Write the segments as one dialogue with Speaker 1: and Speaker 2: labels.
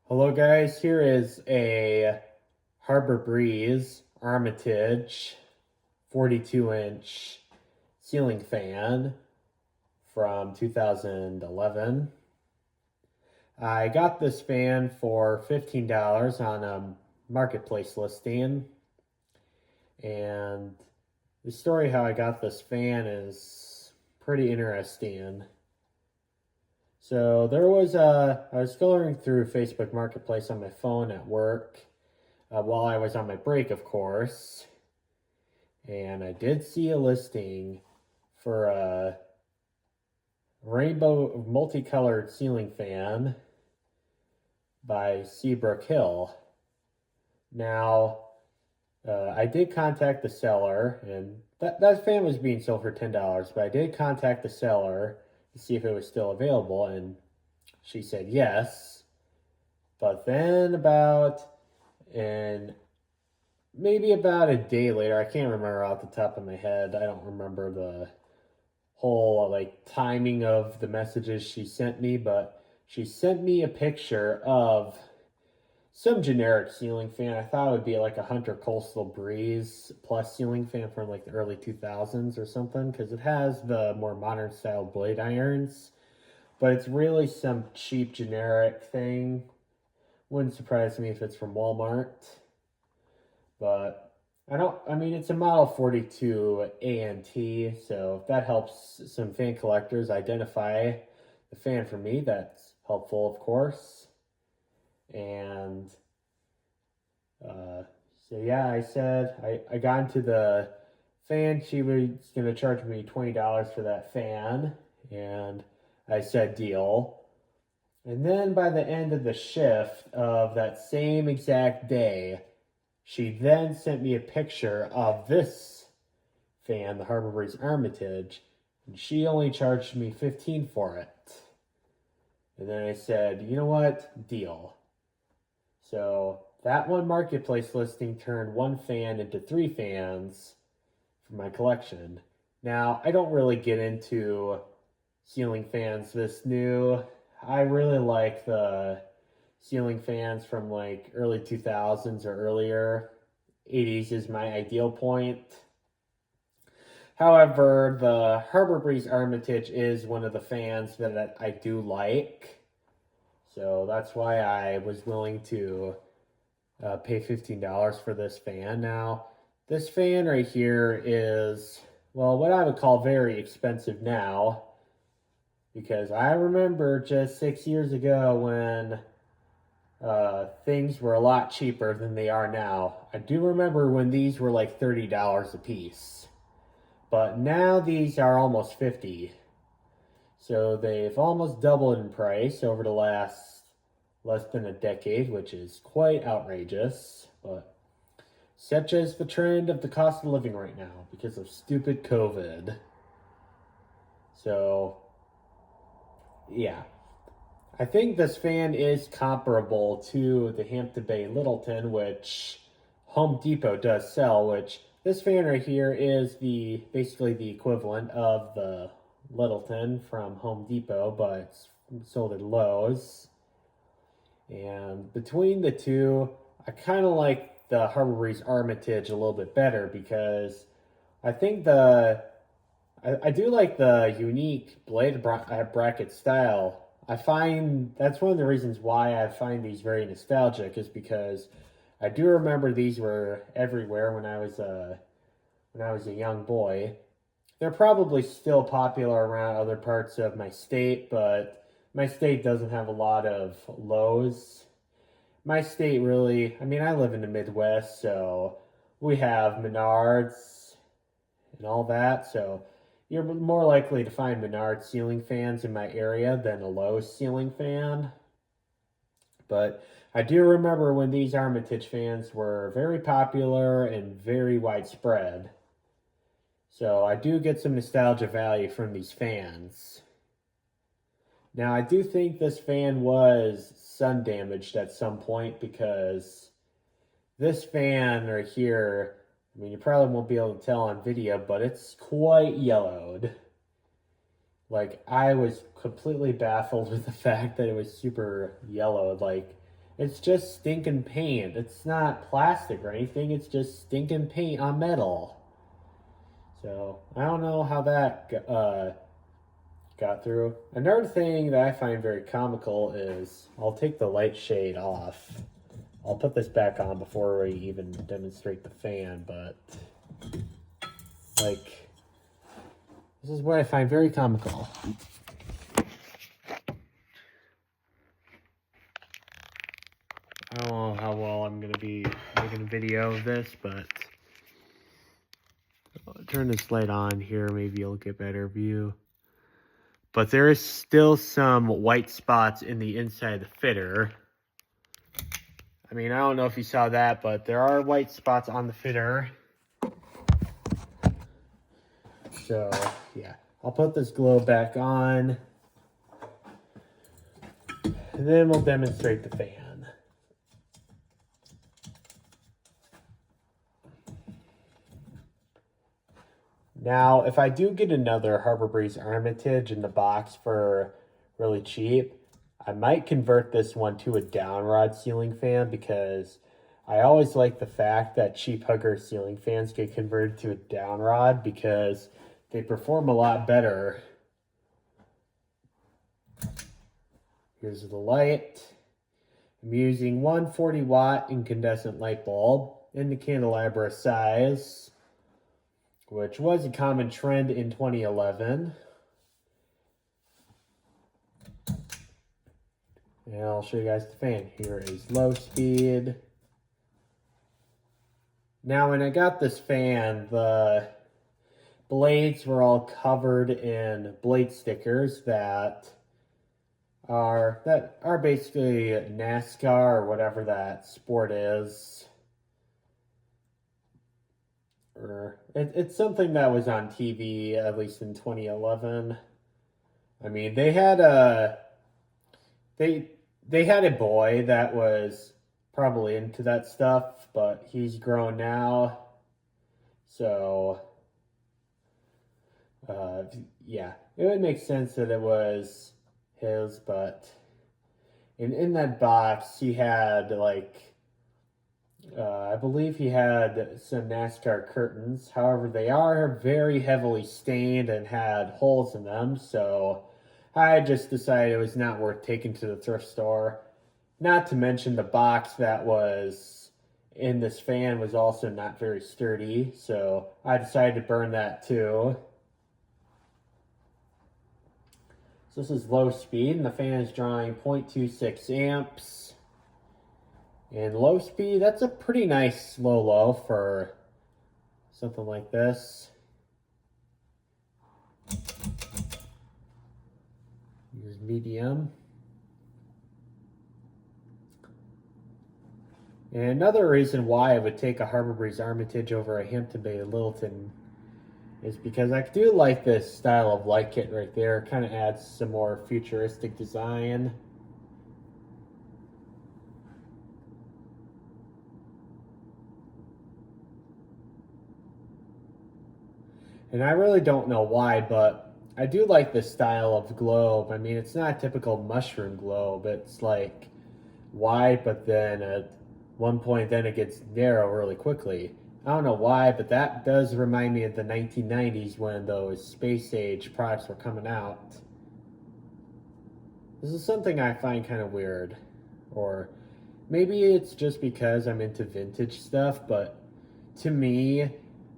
Speaker 1: Hello guys, here is a Harbor Breeze Armitage 42-inch ceiling fan from 2011. I got this fan for $15 on a marketplace listing, and the story how I got this fan is pretty interesting. So I was going through Facebook Marketplace on my phone at work while I was on my break, of course, and I did see a listing for a rainbow multicolored ceiling fan by Seabrook Hill. Now, I did contact the seller, and that fan was being sold for $10, but I did contact the seller to see if it was still available, and she said yes. But then and maybe about a day later, I can't remember off the top of my head. I don't remember the whole like timing of the messages she sent me, but she sent me a picture of some generic ceiling fan. I thought it would be like a Hunter Coastal Breeze Plus ceiling fan from like the early 2000s or something, because it has the more modern style blade irons, but it's really some cheap generic thing. Wouldn't surprise me if it's from Walmart. But I mean, it's a Model 42 ANT, so if that helps some fan collectors identify the fan for me, that's helpful, of course. And uh, so, yeah, I got into the fan. She was going to charge me $20 for that fan, and I said deal. And then by the end of the shift of that same exact day, she then sent me a picture of this fan, the Harbor Breeze Armitage, and she only charged me $15 for it. And then I said, you know what? Deal. So that one marketplace listing turned one fan into three fans for my collection. Now, I don't really get into ceiling fans this new. I really like the ceiling fans from like early 2000s or earlier. 80s is my ideal point. However, the Harbor Breeze Armitage is one of the fans that I do like. So that's why I was willing to pay $15 for this fan. Now, this fan right here is, well, what I would call very expensive now, because I remember just 6 years ago when things were a lot cheaper than they are now. I do remember when these were like $30 a piece, but now these are almost 50. So they've almost doubled in price over the last less than a decade, which is quite outrageous. But such is the trend of the cost of living right now because of stupid COVID. So, yeah. I think this fan is comparable to the Hampton Bay Littleton, which Home Depot does sell, which this fan right here is basically the equivalent of the Littleton from Home Depot, but it's sold at Lowe's. And between the two, I kind of like the Harbor Breeze Armitage a little bit better because I think I do like the unique blade bracket style. I find that's one of the reasons why I find these very nostalgic is because I do remember these were everywhere when I was a young boy. They're probably still popular around other parts of my state, but my state doesn't have a lot of Lowe's. My state really, I mean, I live in the Midwest, so we have Menards and all that, so you're more likely to find Menards ceiling fans in my area than a Lowe's ceiling fan. But I do remember when these Armitage fans were very popular and very widespread. So I do get some nostalgia value from these fans. Now, I do think this fan was sun damaged at some point because this fan right here, I mean, you probably won't be able to tell on video, but it's quite yellowed. Like, I was completely baffled with the fact that it was super yellowed. Like, It's just stinking paint. It's not plastic or anything. It's just stinking paint on metal. So I don't know how that got through. Another thing that I find very comical is I'll take the light shade off. I'll put this back on before we even demonstrate the fan, but like, this is what I find very comical. I don't know how well I'm going to be making a video of this, but I'll turn this light on here. Maybe you'll get a better view. But there is still some white spots in the inside of the fitter. I mean, I don't know if you saw that, but there are white spots on the fitter. So, yeah. I'll put this globe back on. And then we'll demonstrate the fan. Now, if I do get another Harbor Breeze Armitage in the box for really cheap, I might convert this one to a downrod ceiling fan because I always like the fact that cheap hugger ceiling fans get converted to a downrod because they perform a lot better. Here's the light. I'm using 140 watt incandescent light bulb in the candelabra size, which was a common trend in 2011. And I'll show you guys the fan. Here is low speed. Now, when I got this fan, the blades were all covered in blade stickers that are basically NASCAR or whatever that sport is. It's something that was on TV, at least in 2011. I mean, they had a boy that was probably into that stuff, but he's grown now. So, yeah, it would make sense that it was his, but in that box, he had like, I believe he had some NASCAR curtains. However, they are very heavily stained and had holes in them, so I just decided it was not worth taking to the thrift store. Not to mention the box that was in this fan was also not very sturdy, so I decided to burn that too. So this is low speed, and the fan is drawing 0.26 amps. And low speed, that's a pretty nice low for something like this. Here's medium. And another reason why I would take a Harbor Breeze Armitage over a Hampton Bay Littleton is because I do like this style of light kit right there. It kind of adds some more futuristic design. And I really don't know why, but I do like this style of globe. I mean, it's not a typical mushroom globe. It's like wide, but then at one point then it gets narrow really quickly. I don't know why, but that does remind me of the 1990s when those space age products were coming out. This is something I find kind of weird. Or maybe it's just because I'm into vintage stuff, but to me,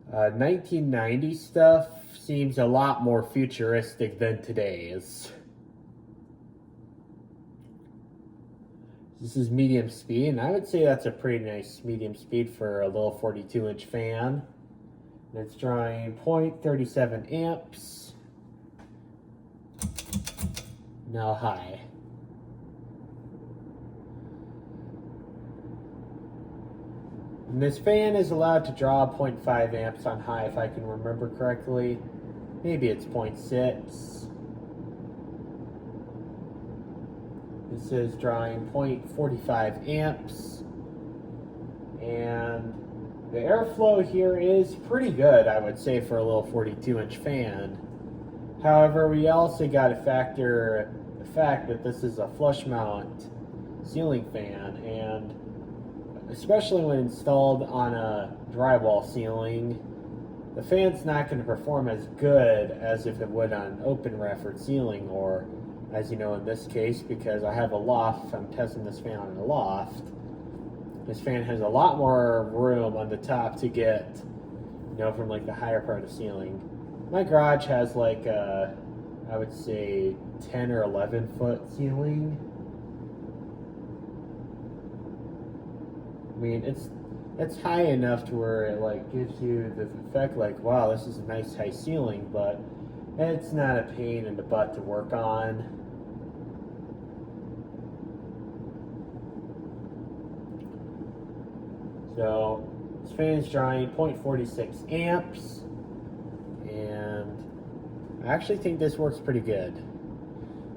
Speaker 1: 1990 stuff seems a lot more futuristic than today's. This is medium speed, and I would say that's a pretty nice medium speed for a little 42-inch fan. And it's drawing 0.37 amps. Now high. And this fan is allowed to draw 0.5 amps on high if I can remember correctly. Maybe it's 0.6. This is drawing 0.45 amps. And the airflow here is pretty good, I would say, for a little 42-inch fan. However, we also got to factor the fact that this is a flush mount ceiling fan, and especially when installed on a drywall ceiling, the fan's not going to perform as good as if it would on an open raftered ceiling, or as you know in this case, because I have a loft, I'm testing this fan on a loft. This fan has a lot more room on the top to get, from like the higher part of the ceiling. My garage has like I would say 10 or 11 foot ceiling. I mean, it's high enough to where it like gives you the effect like, wow, this is a nice high ceiling, but it's not a pain in the butt to work on. So this fan is drawing 0.46 amps, and I actually think this works pretty good.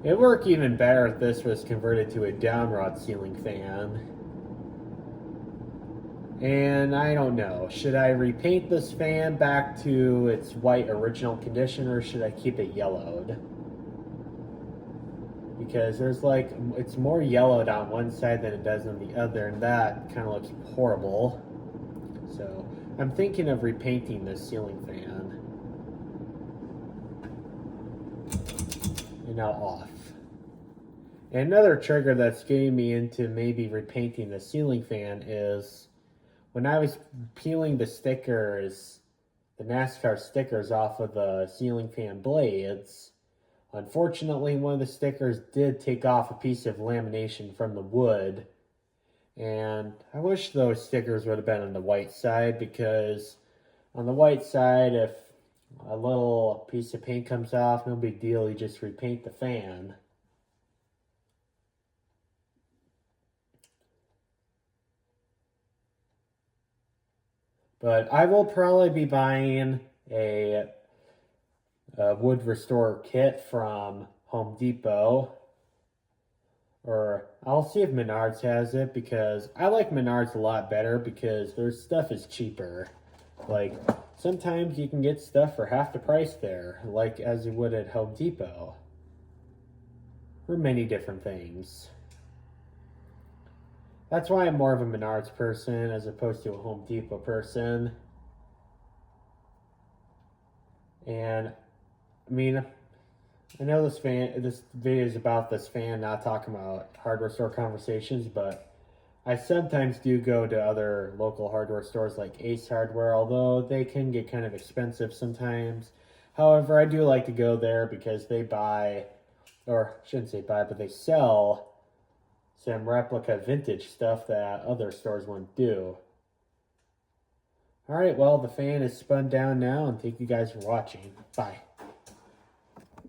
Speaker 1: It would work even better if this was converted to a downrod ceiling fan. And I don't know, should I repaint this fan back to its white original condition, or should I keep it yellowed? Because there's like, it's more yellowed on one side than it does on the other, and that kind of looks horrible. So I'm thinking of repainting this ceiling fan. And now off. And another trigger that's getting me into maybe repainting the ceiling fan is when I was peeling the stickers, the NASCAR stickers off of the ceiling fan blades, unfortunately one of the stickers did take off a piece of lamination from the wood. And I wish those stickers would have been on the white side, because on the white side, if a little piece of paint comes off, no big deal, you just repaint the fan. But I will probably be buying a wood restorer kit from Home Depot, or I'll see if Menards has it, because I like Menards a lot better because their stuff is cheaper. Like, sometimes you can get stuff for half the price there, like as you would at Home Depot, for many different things. That's why I'm more of a Menards person as opposed to a Home Depot person. And I mean, I know this video is about this fan, not talking about hardware store conversations, but I sometimes do go to other local hardware stores like Ace Hardware, although they can get kind of expensive sometimes. However, I do like to go there because they buy, or I shouldn't say buy, but they sell some replica vintage stuff that other stores won't do. Alright, well, the fan is spun down now, and thank you guys for watching. Bye.